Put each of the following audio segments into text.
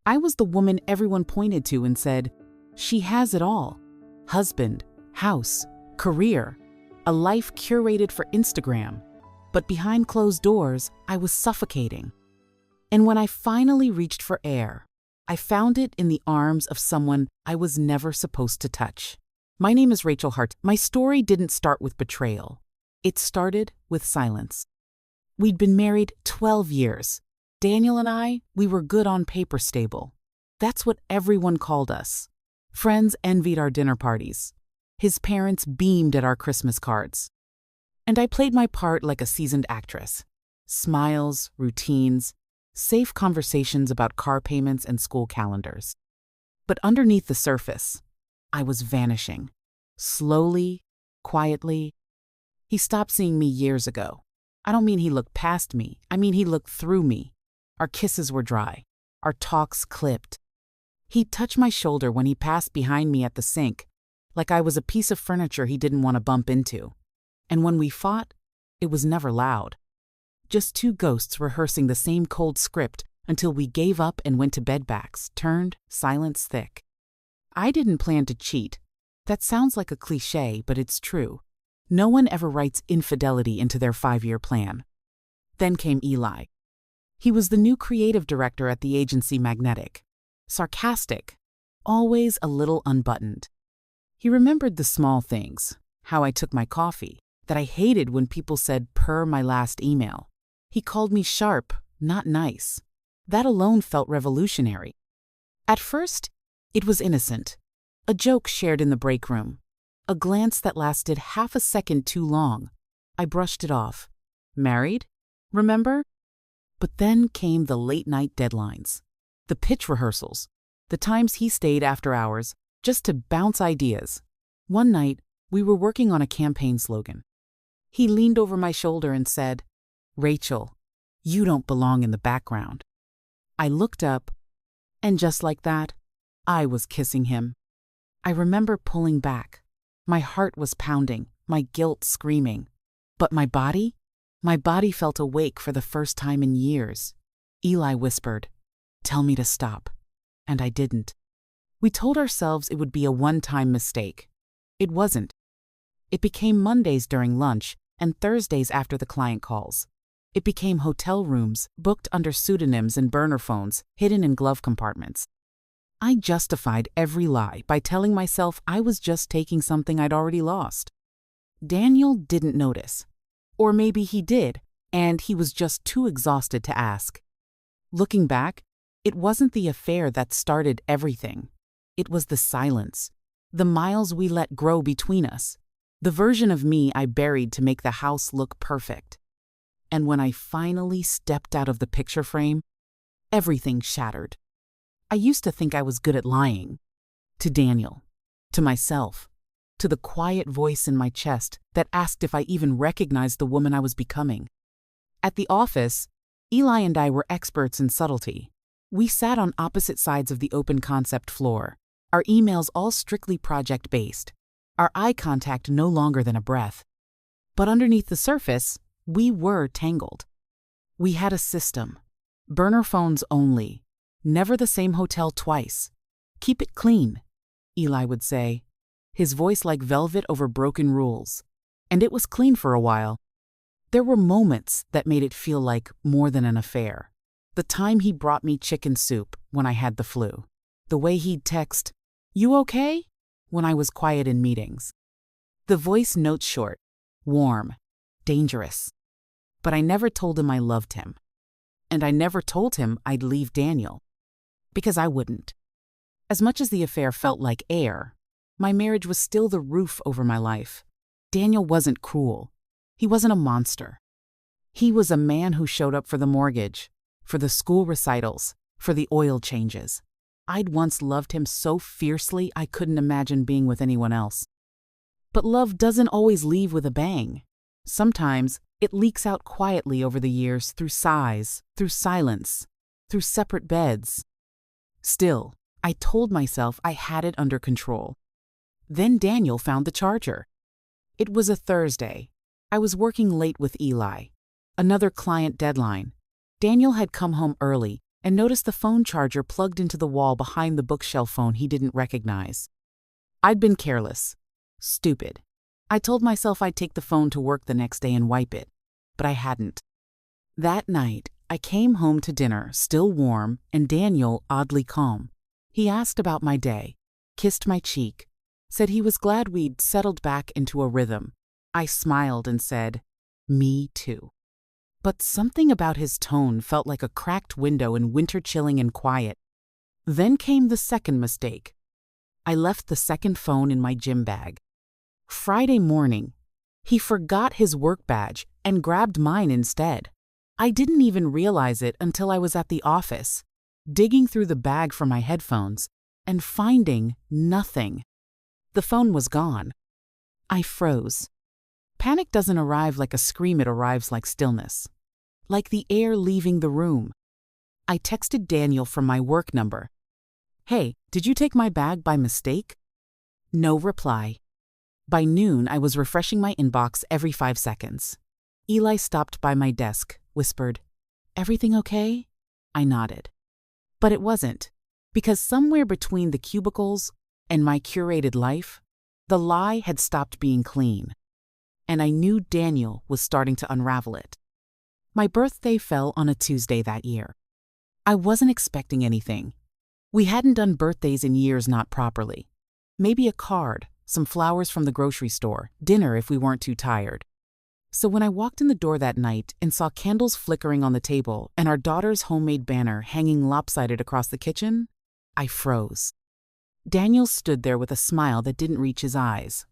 I was the woman everyone pointed to and said, she has it all. Husband, house, career, a life curated for Instagram. But behind closed doors, I was suffocating. And when I finally reached for air, I found it in the arms of someone I was never supposed to touch. My name is Rachel Hart. My story didn't start with betrayal. It started with silence. We'd been married 12 years. Daniel and I, we were good on paper stable. That's what everyone called us. Friends envied our dinner parties. His parents beamed at our Christmas cards. And I played my part like a seasoned actress. Smiles, routines, safe conversations about car payments and school calendars. But underneath the surface, I was vanishing. Slowly, quietly. He stopped seeing me years ago. I don't mean he looked past me. I mean he looked through me. Our kisses were dry. Our talks clipped. He'd touch my shoulder when he passed behind me at the sink, like I was a piece of furniture he didn't want to bump into. And when we fought, it was never loud. Just two ghosts rehearsing the same cold script until we gave up and went to bed backs, turned, silence thick. I didn't plan to cheat. That sounds like a cliché, but it's true. No one ever writes infidelity into their 5-year plan. Then came Eli. He was the new creative director at the agency Magnetic. Sarcastic, always a little unbuttoned. He remembered the small things, how I took my coffee, that I hated when people said per my last email. He called me sharp, not nice. That alone felt revolutionary. At first, it was innocent. A joke shared in the break room. A glance that lasted half a second too long. I brushed it off. Married? Remember? But then came the late-night deadlines. The pitch rehearsals. The times he stayed after hours, just to bounce ideas. One night, we were working on a campaign slogan. He leaned over my shoulder and said, "Rachel, you don't belong in the background." I looked up, and just like that, I was kissing him. I remember pulling back. My heart was pounding, my guilt screaming. But my body felt awake for the first time in years. Eli whispered, "Tell me to stop." And I didn't. We told ourselves it would be a one-time mistake. It wasn't. It became Mondays during lunch and Thursdays after the client calls. It became hotel rooms booked under pseudonyms and burner phones hidden in glove compartments. I justified every lie by telling myself I was just taking something I'd already lost. Daniel didn't notice. Or maybe he did, and he was just too exhausted to ask. Looking back, it wasn't the affair that started everything. It was the silence, the miles we let grow between us, the version of me I buried to make the house look perfect. And when I finally stepped out of the picture frame, everything shattered. I used to think I was good at lying. To Daniel, to myself, to the quiet voice in my chest that asked if I even recognized the woman I was becoming. At the office, Eli and I were experts in subtlety. We sat on opposite sides of the open concept floor, our emails all strictly project-based, our eye contact no longer than a breath. But underneath the surface, we were tangled. We had a system. Burner phones only. Never the same hotel twice. Keep it clean, Eli would say, his voice like velvet over broken rules. And it was clean for a while. There were moments that made it feel like more than an affair. The time he brought me chicken soup when I had the flu. The way he'd text, "You okay?" when I was quiet in meetings. The voice note short, warm, dangerous. But I never told him I loved him. And I never told him I'd leave Daniel. Because I wouldn't. As much as the affair felt like air, my marriage was still the roof over my life. Daniel wasn't cruel. He wasn't a monster. He was a man who showed up for the mortgage, for the school recitals, for the oil changes. I'd once loved him so fiercely I couldn't imagine being with anyone else. But love doesn't always leave with a bang. Sometimes it leaks out quietly over the years through sighs, through silence, through separate beds. Still, I told myself I had it under control. Then Daniel found the charger. It was a Thursday. I was working late with Eli. Another client deadline. Daniel had come home early, and noticed the phone charger plugged into the wall behind the bookshelf phone he didn't recognize. I'd been careless. Stupid. I told myself I'd take the phone to work the next day and wipe it, but I hadn't. That night, I came home to dinner, still warm, and Daniel oddly calm. He asked about my day, kissed my cheek, said he was glad we'd settled back into a rhythm. I smiled and said, "Me too." But something about his tone felt like a cracked window in winter, chilling and quiet. Then came the second mistake. I left the second phone in my gym bag. Friday morning, he forgot his work badge and grabbed mine instead. I didn't even realize it until I was at the office, digging through the bag for my headphones and finding nothing. The phone was gone. I froze. Panic doesn't arrive like a scream, it arrives like stillness, like the air leaving the room. I texted Daniel from my work number. "Hey, did you take my bag by mistake?" No reply. By noon, I was refreshing my inbox every 5 seconds. Eli stopped by my desk, whispered, "Everything okay?" I nodded. But it wasn't, because somewhere between the cubicles and my curated life, the lie had stopped being clean. And I knew Daniel was starting to unravel it. My birthday fell on a Tuesday that year. I wasn't expecting anything. We hadn't done birthdays in years, not properly. Maybe a card, some flowers from the grocery store, dinner if we weren't too tired. So when I walked in the door that night and saw candles flickering on the table and our daughter's homemade banner hanging lopsided across the kitchen, I froze. Daniel stood there with a smile that didn't reach his eyes.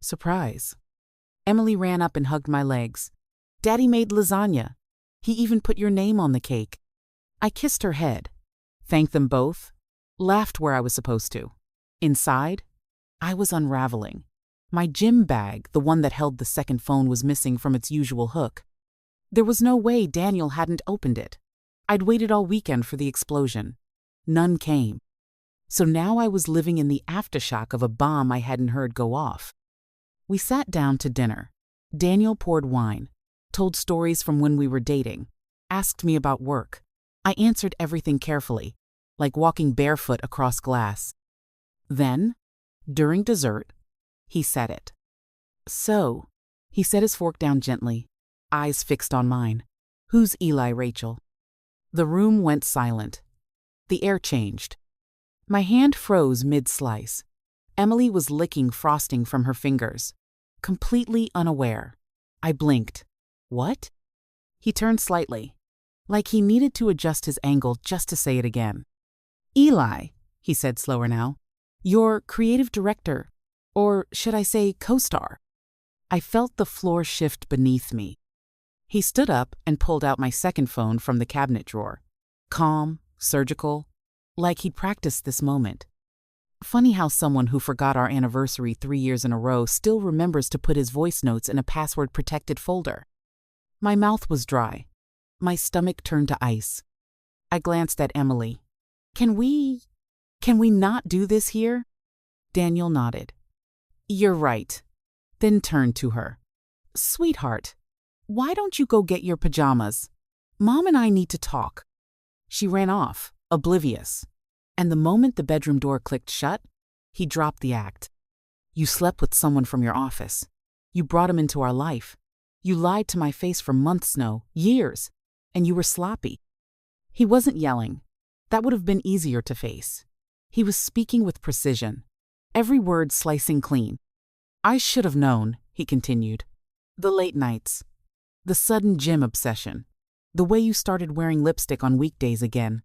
Surprise. Emily ran up and hugged my legs. "Daddy made lasagna. He even put your name on the cake." I kissed her head, thanked them both, laughed where I was supposed to. Inside, I was unraveling. My gym bag, the one that held the second phone, was missing from its usual hook. There was no way Daniel hadn't opened it. I'd waited all weekend for the explosion. None came. So now I was living in the aftershock of a bomb I hadn't heard go off. We sat down to dinner. Daniel poured wine, told stories from when we were dating, asked me about work. I answered everything carefully, like walking barefoot across glass. Then, during dessert, he said it. "So," he set his fork down gently, eyes fixed on mine. "Who's Eli, Rachel?" The room went silent. The air changed. My hand froze mid-slice. Emily was licking frosting from her fingers, completely unaware. I blinked. "What?" He turned slightly, like he needed to adjust his angle just to say it again. "Eli," he said slower now, "your creative director, or should I say co-star." I felt the floor shift beneath me. He stood up and pulled out my second phone from the cabinet drawer. Calm, surgical, like he'd practiced this moment. Funny how someone who forgot our anniversary 3 years in a row still remembers to put his voice notes in a password-protected folder. My mouth was dry. My stomach turned to ice. I glanced at Emily. Can we not do this here?" Daniel nodded. "You're right." Then turned to her. "Sweetheart, why don't you go get your pajamas? Mom and I need to talk." She ran off, oblivious. And the moment the bedroom door clicked shut, he dropped the act. "You slept with someone from your office. You brought him into our life. You lied to my face for months, no, years, and you were sloppy." He wasn't yelling. That would have been easier to face. He was speaking with precision, every word slicing clean. "I should have known," he continued. "The late nights, the sudden gym obsession, the way you started wearing lipstick on weekdays again."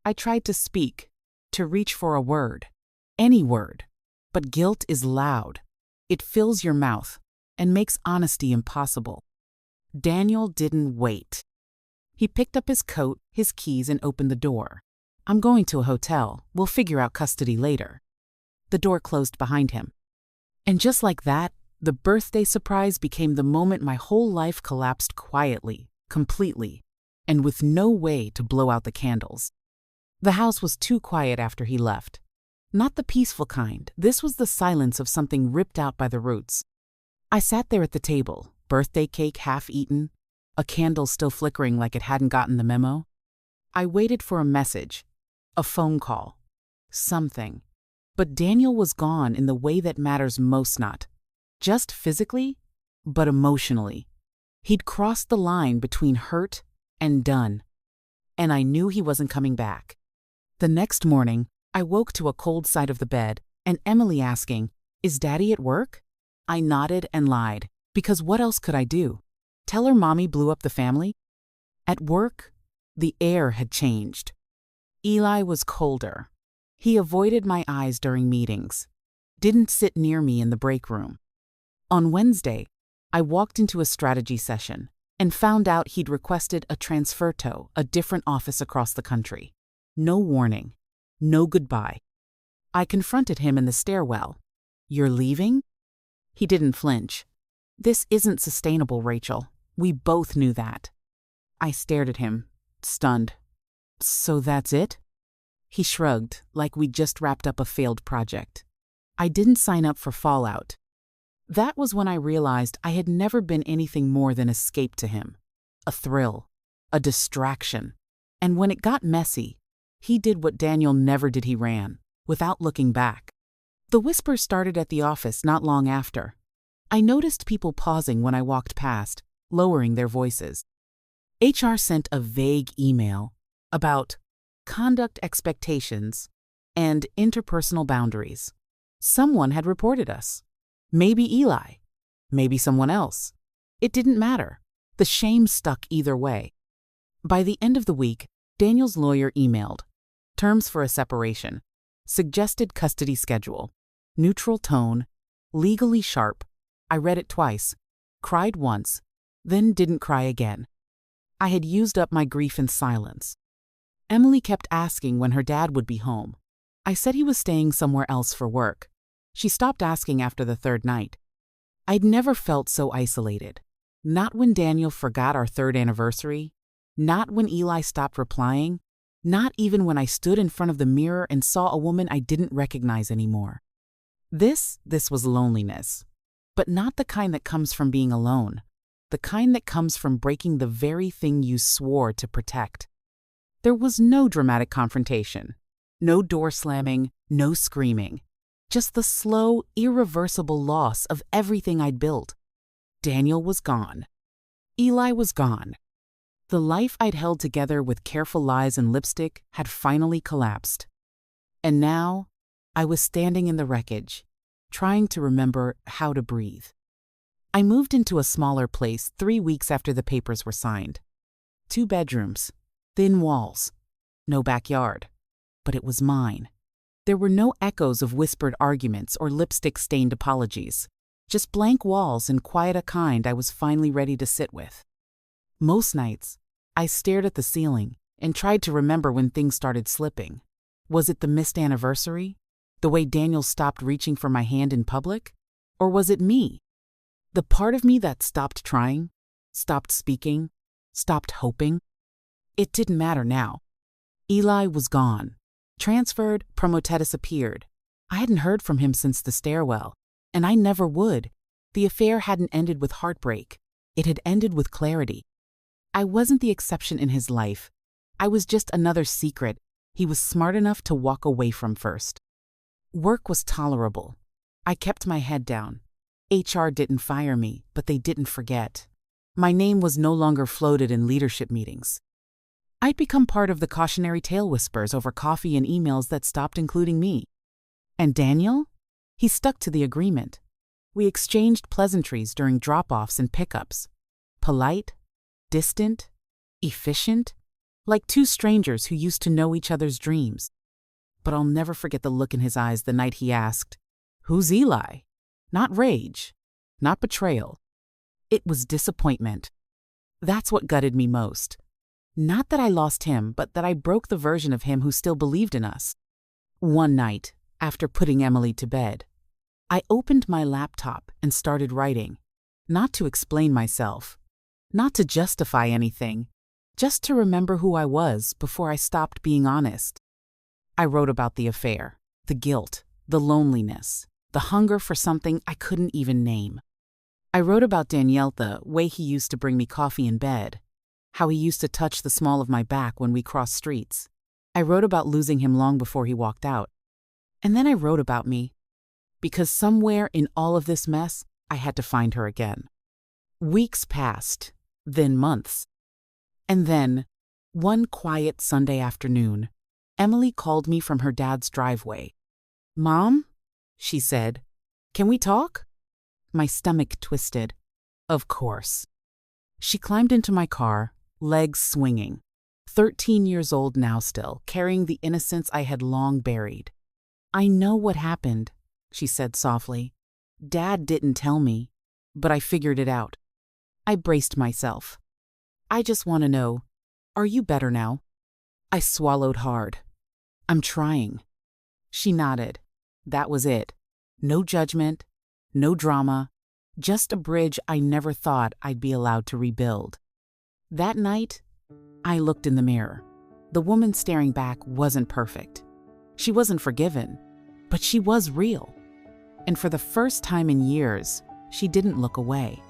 I tried to speak, to reach for a word, any word, but guilt is loud. It fills your mouth and makes honesty impossible. Daniel didn't wait. He picked up his coat, his keys, and opened the door. "I'm going to a hotel. We'll figure out custody later." The door closed behind him. And just like that, the birthday surprise became the moment my whole life collapsed quietly, completely, and with no way to blow out the candles. The house was too quiet after he left. Not the peaceful kind. This was the silence of something ripped out by the roots. I sat there at the table, birthday cake half eaten, a candle still flickering like it hadn't gotten the memo. I waited for a message, a phone call, something. But Daniel was gone in the way that matters most, not just physically, but emotionally. He'd crossed the line between hurt and done, and I knew he wasn't coming back. The next morning, I woke to a cold side of the bed and Emily asking, "Is Daddy at work?" I nodded and lied, because what else could I do? Tell her Mommy blew up the family? At work, the air had changed. Eli was colder. He avoided my eyes during meetings, didn't sit near me in the break room. On Wednesday, I walked into a strategy session and found out he'd requested a transfer to a different office across the country. No warning, no goodbye. I confronted him in the stairwell. "You're leaving?" He didn't flinch. "This isn't sustainable, Rachel. We both knew that." I stared at him, stunned. "So that's it?" He shrugged, like we'd just wrapped up a failed project. I didn't sign up for fallout. That was when I realized I had never been anything more than escape to him. A thrill, a distraction. And when it got messy, he did what Daniel never did. He ran, without looking back. The whispers started at the office not long after. I noticed people pausing when I walked past, lowering their voices. HR sent a vague email about conduct expectations and interpersonal boundaries. Someone had reported us. Maybe Eli. Maybe someone else. It didn't matter. The shame stuck either way. By the end of the week, Daniel's lawyer emailed. Terms for a separation. Suggested custody schedule. Neutral tone. Legally sharp. I read it twice. Cried once. Then didn't cry again. I had used up my grief in silence. Emily kept asking when her dad would be home. I said he was staying somewhere else for work. She stopped asking after the third night. I'd never felt so isolated. Not when Daniel forgot our third anniversary. Not when Eli stopped replying. Not even when I stood in front of the mirror and saw a woman I didn't recognize anymore. This was loneliness. But not the kind that comes from being alone. The kind that comes from breaking the very thing you swore to protect. There was no dramatic confrontation. No door slamming, no screaming. Just the slow, irreversible loss of everything I'd built. Daniel was gone. Eli was gone. The life I'd held together with careful lies and lipstick had finally collapsed. And now, I was standing in the wreckage, trying to remember how to breathe. I moved into a smaller place 3 weeks after the papers were signed. 2 bedrooms, thin walls, no backyard. But it was mine. There were no echoes of whispered arguments or lipstick-stained apologies, just blank walls and quiet a kind I was finally ready to sit with. Most nights, I stared at the ceiling and tried to remember when things started slipping. Was it the missed anniversary? The way Daniel stopped reaching for my hand in public? Or was it me? The part of me that stopped trying, stopped speaking, stopped hoping? It didn't matter now. Eli was gone. Transferred, promoted, disappeared. I hadn't heard from him since the stairwell, and I never would. The affair hadn't ended with heartbreak. It had ended with clarity. I wasn't the exception in his life. I was just another secret he was smart enough to walk away from first. Work was tolerable. I kept my head down. HR didn't fire me, but they didn't forget. My name was no longer floated in leadership meetings. I'd become part of the cautionary tale whispers over coffee and emails that stopped including me. And Daniel? He stuck to the agreement. We exchanged pleasantries during drop-offs and pickups. Polite, distant, efficient, like 2 strangers who used to know each other's dreams. But I'll never forget the look in his eyes the night he asked, "Who's Eli?" Not rage, not betrayal. It was disappointment. That's what gutted me most. Not that I lost him, but that I broke the version of him who still believed in us. One night, after putting Emily to bed, I opened my laptop and started writing. Not to explain myself, not to justify anything, just to remember who I was before I stopped being honest. I wrote about the affair, the guilt, the loneliness, the hunger for something I couldn't even name. I wrote about Daniel, the way he used to bring me coffee in bed, how he used to touch the small of my back when we crossed streets. I wrote about losing him long before he walked out. And then I wrote about me, because somewhere in all of this mess, I had to find her again. Weeks passed, then months. And then, one quiet Sunday afternoon, Emily called me from her dad's driveway. "Mom," she said, "can we talk?" My stomach twisted. Of course. She climbed into my car, legs swinging. 13 years old now still, carrying the innocence I had long buried. "I know what happened," she said softly. "Dad didn't tell me, but I figured it out." I braced myself. "I just want to know, are you better now?" I swallowed hard. "I'm trying." She nodded. That was it. No judgment, no drama, just a bridge I never thought I'd be allowed to rebuild. That night, I looked in the mirror. The woman staring back wasn't perfect. She wasn't forgiven, but she was real. And for the first time in years, she didn't look away.